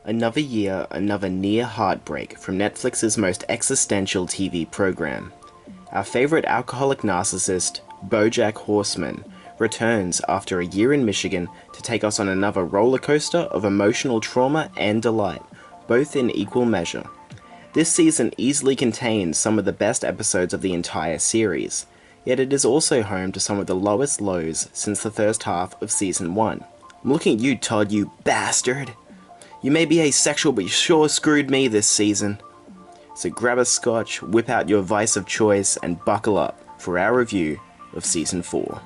Another year, another near heartbreak from Netflix's most existential TV program. Our favourite alcoholic narcissist, Bojack Horseman, returns after a year in Michigan to take us on another roller coaster of emotional trauma and delight, both in equal measure. This season easily contains some of the best episodes of the entire series, yet it is also home to some of the lowest lows since the first half of Season 1. I'm looking at you, Todd, you bastard! You may be asexual, but you sure screwed me this season. So grab a scotch, whip out your vice of choice, and buckle up for our review of Season 4.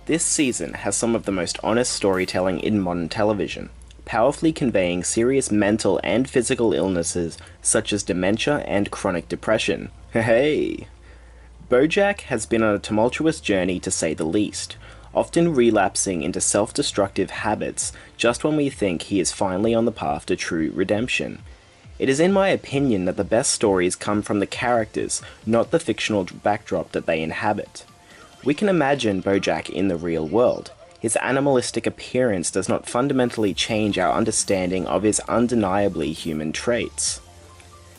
This season has some of the most honest storytelling in modern television, powerfully conveying serious mental and physical illnesses such as dementia and chronic depression. Hey! Bojack has been on a tumultuous journey to say the least, often relapsing into self-destructive habits just when we think he is finally on the path to true redemption. It is in my opinion that the best stories come from the characters, not the fictional backdrop that they inhabit. We can imagine Bojack in the real world. His animalistic appearance does not fundamentally change our understanding of his undeniably human traits.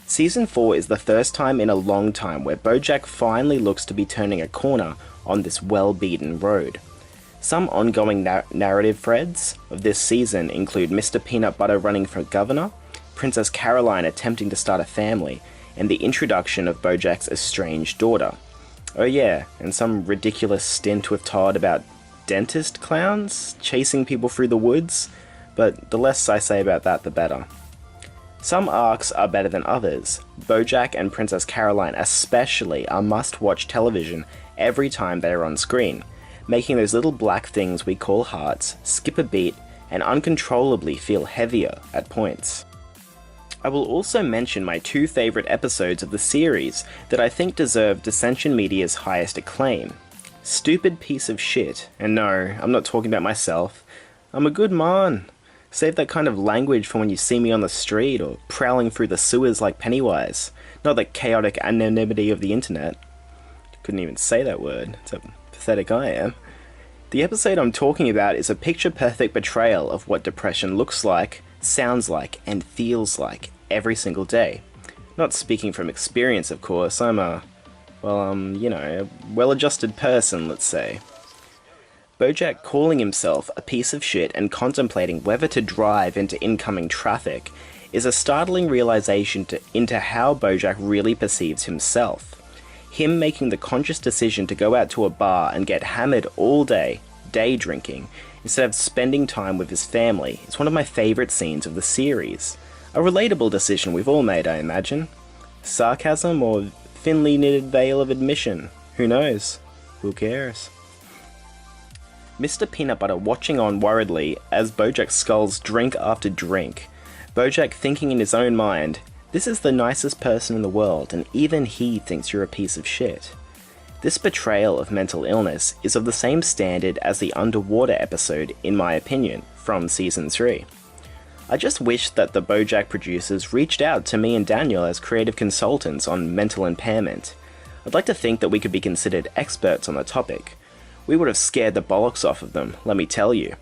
Season 4 is the first time in a long time where Bojack finally looks to be turning a corner on this well-beaten road. Some ongoing narrative threads of this season include Mr. Peanut Butter running for governor, Princess Carolyn attempting to start a family, and the introduction of Bojack's estranged daughter. Oh yeah, and some ridiculous stint with Todd about dentist clowns chasing people through the woods, but the less I say about that, the better. Some arcs are better than others. Bojack and Princess Carolyn especially are must-watch television every time they are on screen, making those little black things we call hearts skip a beat and uncontrollably feel heavier at points. I will also mention my two favourite episodes of the series that I think deserve Dissension Media's highest acclaim. Stupid piece of shit, and no, I'm not talking about myself. I'm a good man. Save that kind of language for when you see me on the street or prowling through the sewers like Pennywise, not the chaotic anonymity of the internet. Couldn't even say that word, that's how pathetic I am. The episode I'm talking about is a picture-perfect portrayal of what depression looks like, sounds like, and feels like every single day. Not speaking from experience, of course, I'm a well-adjusted person, let's say. Bojack calling himself a piece of shit and contemplating whether to drive into incoming traffic is a startling realization into how Bojack really perceives himself. Him making the conscious decision to go out to a bar and get hammered all day, day drinking, instead of spending time with his family is one of my favourite scenes of the series. A relatable decision we've all made, I imagine. Sarcasm or thinly knitted veil of admission? Who knows? Who cares? Mr. Peanut Butter watching on worriedly as Bojack sculls drink after drink. Bojack thinking in his own mind, this is the nicest person in the world and even he thinks you're a piece of shit. This portrayal of mental illness is of the same standard as the underwater episode, in my opinion, from Season 3. I just wish that the Bojack producers reached out to me and Daniel as creative consultants on mental impairment. I'd like to think that we could be considered experts on the topic. We would have scared the bollocks off of them, let me tell you.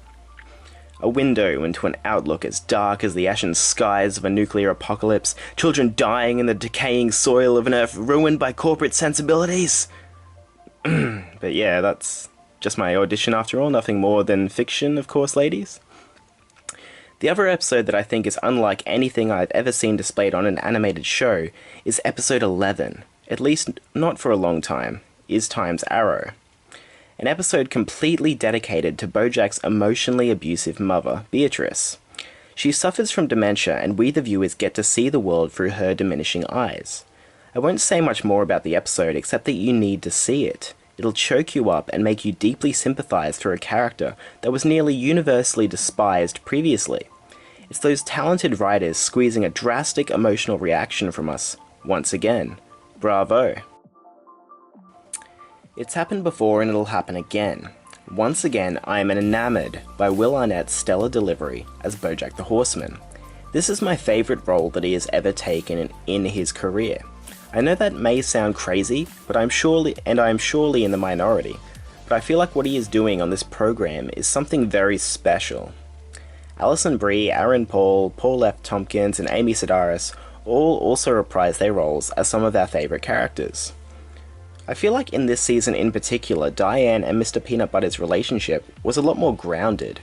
A window into an outlook as dark as the ashen skies of a nuclear apocalypse, children dying in the decaying soil of an earth ruined by corporate sensibilities. But yeah, that's just my audition after all, nothing more than fiction, of course, ladies. The other episode that I think is unlike anything I've ever seen displayed on an animated show is episode 11, at least not for a long time, Is Time's Arrow. An episode completely dedicated to Bojack's emotionally abusive mother, Beatrice. She suffers from dementia and we the viewers get to see the world through her diminishing eyes. I won't say much more about the episode except that you need to see it. It'll choke you up and make you deeply sympathise for a character that was nearly universally despised previously. It's those talented writers squeezing a drastic emotional reaction from us, once again. Bravo. It's happened before and it'll happen again. Once again, I am enamoured by Will Arnett's stellar delivery as Bojack the Horseman. This is my favourite role that he has ever taken in his career. I know that may sound crazy, but I am surely in the minority, but I feel like what he is doing on this program is something very special. Alison Brie, Aaron Paul, Paul F. Tompkins, and Amy Sedaris all also reprise their roles as some of our favourite characters. I feel like in this season in particular, Diane and Mr. Peanut Butter's relationship was a lot more grounded.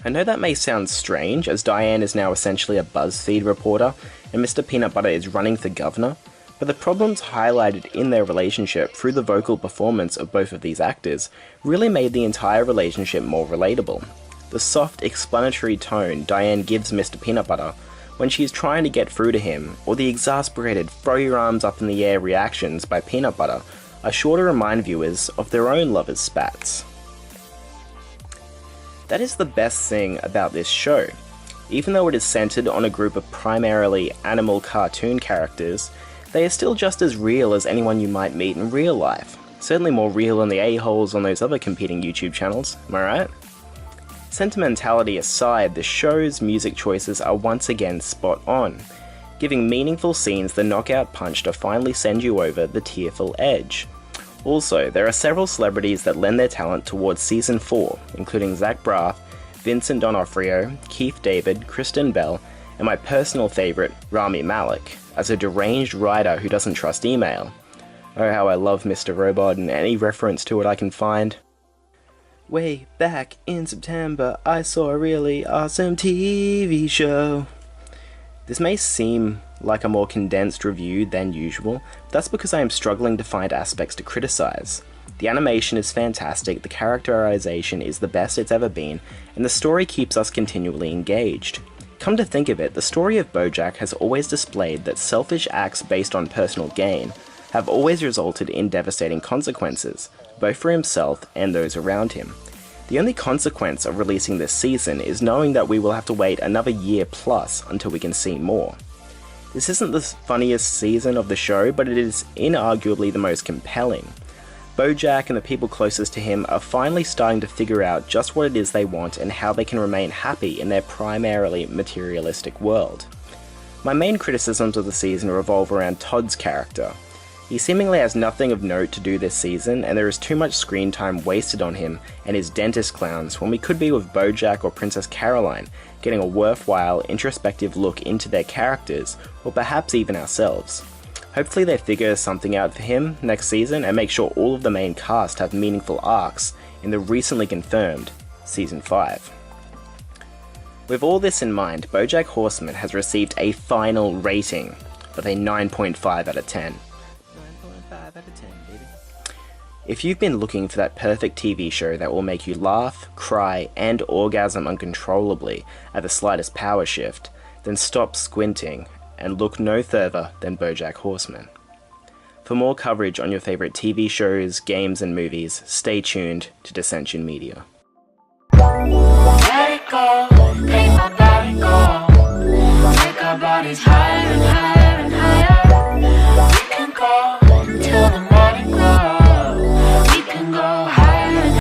I know that may sound strange, as Diane is now essentially a BuzzFeed reporter, and Mr. Peanut Butter is running for governor, but the problems highlighted in their relationship through the vocal performance of both of these actors really made the entire relationship more relatable. The soft, explanatory tone Diane gives Mr. Peanut Butter when she's trying to get through to him, or the exasperated throw your arms up in the air reactions by Peanut Butter, are sure to remind viewers of their own lovers' spats. That is the best thing about this show. Even though it is centered on a group of primarily animal cartoon characters, they are still just as real as anyone you might meet in real life. Certainly more real than the a-holes on those other competing YouTube channels, am I right? Sentimentality aside, the show's music choices are once again spot on, giving meaningful scenes the knockout punch to finally send you over the tearful edge. Also, there are several celebrities that lend their talent towards Season 4, including Zach Braff, Vincent D'Onofrio, Keith David, Kristen Bell, and my personal favourite, Rami Malek, as a deranged writer who doesn't trust email. Oh, how I love Mr. Robot and any reference to it I can find. Way back in September, I saw a really awesome TV show. This may seem like a more condensed review than usual, but that's because I am struggling to find aspects to criticize. The animation is fantastic, the characterization is the best it's ever been, and the story keeps us continually engaged. Come to think of it, the story of Bojack has always displayed that selfish acts based on personal gain have always resulted in devastating consequences, both for himself and those around him. The only consequence of releasing this season is knowing that we will have to wait another year plus until we can see more. This isn't the funniest season of the show, but it is inarguably the most compelling. Bojack and the people closest to him are finally starting to figure out just what it is they want and how they can remain happy in their primarily materialistic world. My main criticisms of the season revolve around Todd's character. He seemingly has nothing of note to do this season, and there is too much screen time wasted on him and his dentist clowns when we could be with Bojack or Princess Carolyn, getting a worthwhile, introspective look into their characters, or perhaps even ourselves. Hopefully they figure something out for him next season and make sure all of the main cast have meaningful arcs in the recently confirmed Season 5. With all this in mind, Bojack Horseman has received a final rating of a 9.5 out of 10. 9.5 out of 10, baby. If you've been looking for that perfect TV show that will make you laugh, cry, and orgasm uncontrollably at the slightest power shift, then stop squinting and look no further than Bojack Horseman. For more coverage on your favourite TV shows, games, and movies, stay tuned to Dissension Media. Let it go, make my body go. Take our bodies higher and higher.